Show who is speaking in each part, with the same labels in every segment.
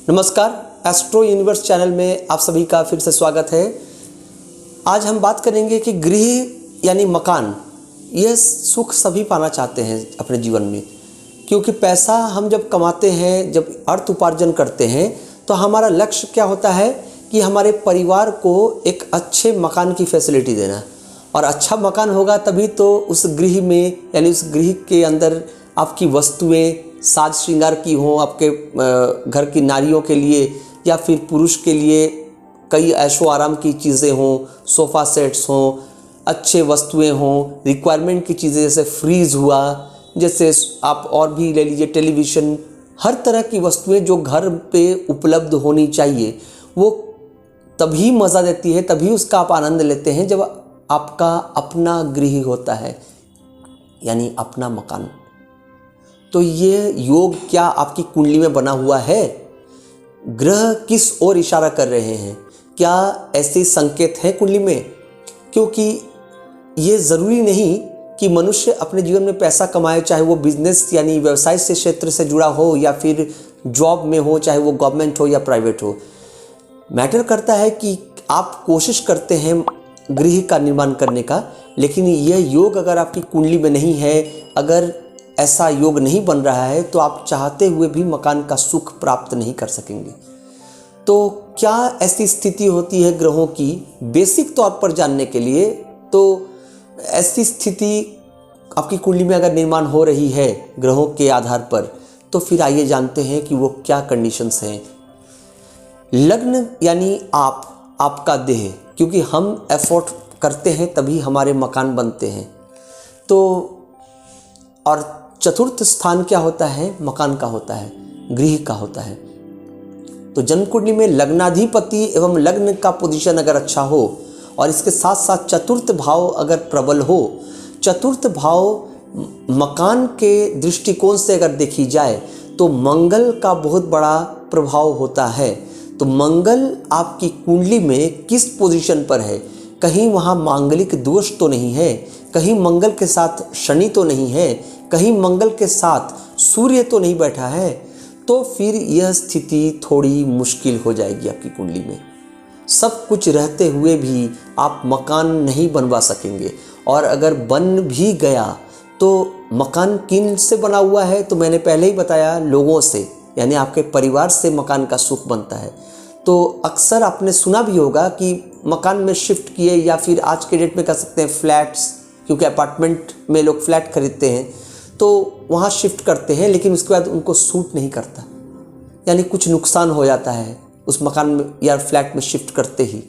Speaker 1: नमस्कार, astro universe channel में आप सभी का फिर से स्वागत है। आज हम बात करेंगे कि गृह यानी मकान, यह सुख सभी पाना चाहते हैं अपने जीवन में, क्योंकि पैसा हम जब कमाते हैं, जब अर्थ उपार्जन करते हैं, तो हमारा लक्ष्य क्या होता है कि हमारे परिवार को एक अच्छे मकान की फैसिलिटी देना। और अच्छा मकान होगा तभी तो उस गृह में यानी उस गृह के अंदर आपकी वस्तुएं साज श्रृंगार की हों, आपके घर की नारियों के लिए या फिर पुरुष के लिए कई ऐशो आराम की चीज़ें हों, सोफ़ा सेट्स हों, अच्छे वस्तुएं हों, रिक्वायरमेंट की चीज़ें जैसे फ्रीज हुआ, जैसे आप और भी ले लीजिए टेलीविज़न, हर तरह की वस्तुएं जो घर पे उपलब्ध होनी चाहिए, वो तभी मज़ा देती है, तभी उसका आप आनंद लेते हैं जब आपका अपना गृह होता है, यानी अपना मकान। तो ये योग क्या आपकी कुंडली में बना हुआ है? ग्रह किस ओर इशारा कर रहे हैं? क्या ऐसे संकेत हैं कुंडली में? क्योंकि ये ज़रूरी नहीं कि मनुष्य अपने जीवन में पैसा कमाए, चाहे वो बिजनेस यानी व्यवसाय से क्षेत्र से जुड़ा हो या फिर जॉब में हो, चाहे वो गवर्नमेंट हो या प्राइवेट हो। मैटर करता है कि आप कोशिश करते हैं गृह का निर्माण करने का, लेकिन यह योग अगर आपकी कुंडली में नहीं है, अगर ऐसा योग नहीं बन रहा है, तो आप चाहते हुए भी मकान का सुख प्राप्त नहीं कर सकेंगे। तो क्या ऐसी स्थिति होती है ग्रहों की? बेसिक तौर पर जानने के लिए तो ऐसी स्थिति आपकी कुंडली में अगर निर्माण हो रही है ग्रहों के आधार पर, तो फिर आइए जानते हैं कि वो क्या कंडीशंस हैं। लग्न यानी आपका देह, क्योंकि हम एफर्ट करते हैं तभी हमारे मकान बनते हैं। तो और चतुर्थ स्थान क्या होता है? मकान का होता है, गृह का होता है। तो जन्म कुंडली में लग्नाधिपति एवं लग्न का पोजीशन अगर अच्छा हो और इसके साथ साथ चतुर्थ भाव अगर प्रबल हो, चतुर्थ भाव मकान के दृष्टिकोण से अगर देखी जाए तो मंगल का बहुत बड़ा प्रभाव होता है। तो मंगल आपकी कुंडली में किस पोजीशन पर है? कहीं वहाँ मांगलिक दोष तो नहीं है, कहीं मंगल के साथ शनि तो नहीं है, कहीं मंगल के साथ सूर्य तो नहीं बैठा है, तो फिर यह स्थिति थोड़ी मुश्किल हो जाएगी आपकी कुंडली में। सब कुछ रहते हुए भी आप मकान नहीं बनवा सकेंगे, और अगर बन भी गया तो मकान किन से बना हुआ है? तो मैंने पहले ही बताया, लोगों से, यानी आपके परिवार से मकान का सुख बनता है। तो अक्सर आपने सुना भी होगा कि मकान में शिफ्ट किए, या फिर आज के डेट में कह सकते हैं फ्लैट्स, क्योंकि अपार्टमेंट में लोग फ्लैट खरीदते हैं तो वहाँ शिफ्ट करते हैं, लेकिन उसके बाद उनको सूट नहीं करता, यानी कुछ नुकसान हो जाता है उस मकान में या फ्लैट में शिफ्ट करते ही।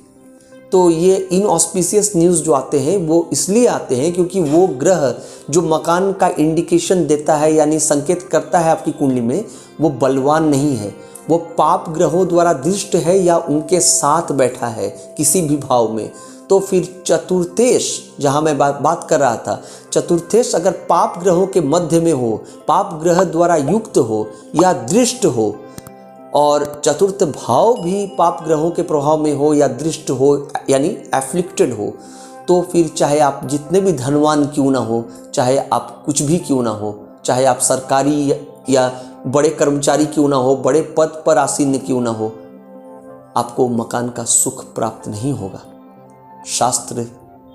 Speaker 1: तो ये इनऑस्पिशियस न्यूज़ जो आते हैं वो इसलिए आते हैं क्योंकि वो ग्रह जो मकान का इंडिकेशन देता है यानी संकेत करता है आपकी कुंडली में, वो बलवान नहीं है, वो पाप ग्रहों द्वारा दृष्ट है या उनके साथ बैठा है किसी भी भाव में। तो फिर चतुर्थेश, जहाँ मैं बात कर रहा था, चतुर्थेश अगर पाप ग्रहों के मध्य में हो, पाप ग्रह द्वारा युक्त हो या दृष्ट हो, और चतुर्थ भाव भी पाप ग्रहों के प्रभाव में हो या दृष्ट हो यानी एफ्लिक्टेड हो, तो फिर चाहे आप जितने भी धनवान क्यों ना हो, चाहे आप कुछ भी क्यों ना हो, चाहे आप सरकारी या बड़े कर्मचारी क्यों ना हो, बड़े पद पर आसीन क्यों ना हो, आपको मकान का सुख प्राप्त नहीं होगा। शास्त्र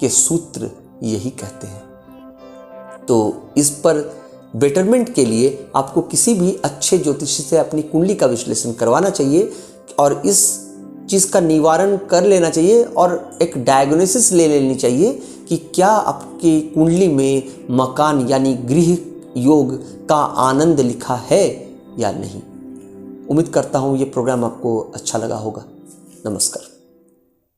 Speaker 1: के सूत्र यही कहते हैं। तो इस पर बेटरमेंट के लिए आपको किसी भी अच्छे ज्योतिषी से अपनी कुंडली का विश्लेषण करवाना चाहिए और इस चीज़ का निवारण कर लेना चाहिए, और एक डायग्नोसिस ले लेनी चाहिए कि क्या आपकी कुंडली में मकान यानी गृह योग का आनंद लिखा है या नहीं। उम्मीद करता हूँ ये प्रोग्राम आपको अच्छा लगा होगा। नमस्कार।